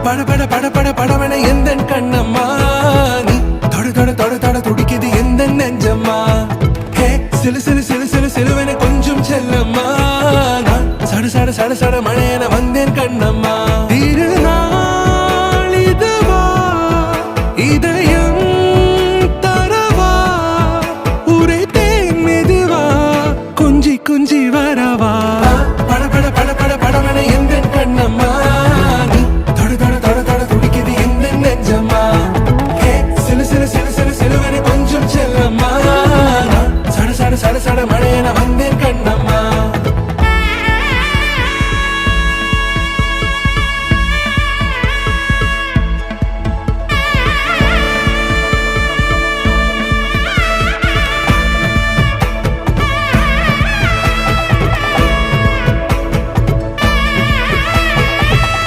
பட பட பட பட படவன எந்த கண்ணம்மா நீ தொட தொட தொட தொட துடிக்குது எந்த நெஞ்சம்மா ஹே சிலு சிலு சிலு சிலு சிலுவன கொஞ்சம் செல்லம்மா நான் சட சட சட சட மழையன வந்தேன் கண்ணம்மா